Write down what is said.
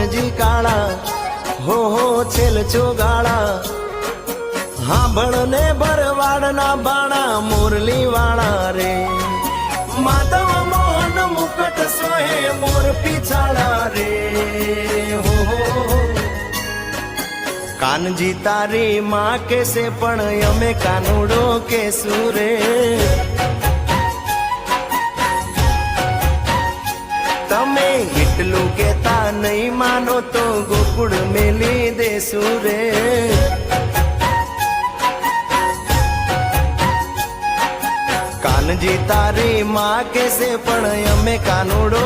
કાનજી કાળા હો છેલ ચોગાળા હાંભળ ને ભરવાડના બાણા મુરલી વાળા રે માધવ મોહન મુકટ સોહે મોર પીછાડા રે હો કાનજી તારી માં કેસે પણ અમે કાનુડો કેસુ રે તમે એટલું કેતા નહીં માનો તો ગોકુળ મેલી દેસુ રે કાનજી તારી માં કેસે પણ અમે કાનુડો